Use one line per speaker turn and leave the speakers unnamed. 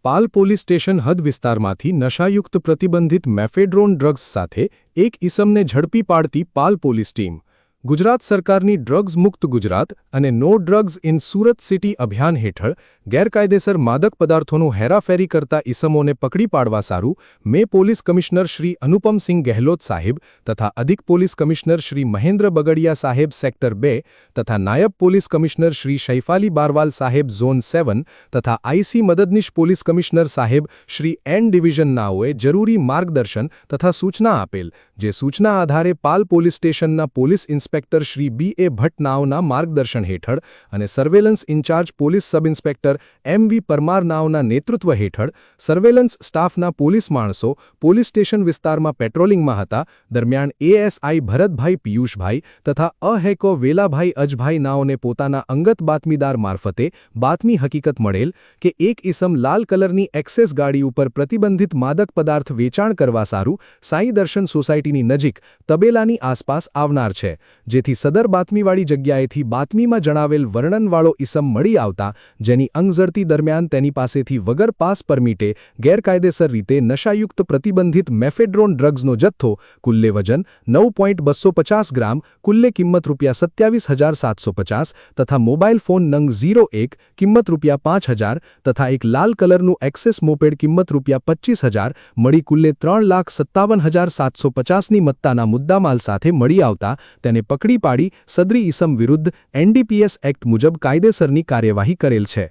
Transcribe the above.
પાલ police station હદ વિસ્તારમાંથી નશાયુક્ત પ્રતિબંધિત મેફેડ્રોન ડ્રગ્સ સાથે એક ઈસમને ઝડપી પાડતી પાલ પોલીસ ટીમ. ગુજરાત સરકારની ડ્રગ્સ મુક્ત ગુજરાત અને no drugs in Surat city અભિયાન હેઠળ ગેરકાયદેસર માદક પદાર્થોનું હેરાફેરી કરતા ઈસમોને પકડી પાડવા સારું મે પોલીસ કમિશનર શ્રી અનુપમસિંહ ગહેલોત સાહેબ તથા અધિક પોલીસ કમિશનર શ્રી મહેન્દ્ર બગડિયા સાહેબ સેક્ટર 2 તથા નાયબ પોલીસ કમિશનર શ્રી શૈફાલી બારવાલ સાહેબ ઝોન 7 તથા આઈસી મદદનીશ પોલીસ કમિશનર સાહેબ શ્રી એન ડિવિઝન નાઓએ જરૂરી માર્ગદર્શન તથા સૂચના આપેલ, જે સૂચના આધારે પાલ પોલીસ સ્ટેશનના police inspector Shri B A Bhatt નાઓના માર્ગદર્શન હેઠળ અને surveillance in-charge police sub inspector M V Parmar નાઓના નેતૃત્વ હેઠળ સર્વેલન્સ સ્ટાફના પોલીસ માણસો પોલીસ સ્ટેશન વિસ્તારમાં પેટ્રોલિંગમાં હતા. દરમિયાન એએસઆઈ ભરતભાઈ પિયુષભાઈ તથા અહેકો વેલાભાઈ અજભાઈ નાઓને પોતાના અંગત બાતમીદાર મારફતે બાતમી હકીકત મળેલ કે એક ઈસમ લાલ કલરની એક્સેસ ગાડી ઉપર પ્રતિબંધિત માદક પદાર્થ વેચાણ કરવા સારું સાંઈ દર્શન સોસાયટીની નજીક તબેલાની આસપાસ આવનાર છે, જેથી સદર બાતમીવાળી જગ્યાએથી બાતમીમાં જણાવેલ વર્ણનવાળો ઈસમ મળી આવતા જેની અંગઝડતી દરમિયાન તેની પાસેથી વગર પાસ પરમિટે ગેરકાયદેસર રીતે નશાયુક્ત પ્રતિબંધિત મેફેડ્રોન ડ્રગ્સનો જથ્થો કુલ્લે વજન 9.250 ગ્રામ, કુલ્લે કિંમત ₹27,750 તથા મોબાઈલ ફોન નંગ 01 કિંમત ₹5,000 તથા એક લાલ કલરનું એક્સેસ મોપેડ કિંમત ₹25,000 મળી કુલ્લે 3,57,750ની મત્તાના મુદ્દામાલ સાથે મળી આવતા તેને પકડી પાડી સદરી ઈસમ વિરુદ્ધ એનડીપીએસ એક્ટ મુજબ કાયદેસરની કાર્યવાહી કરેલ છે.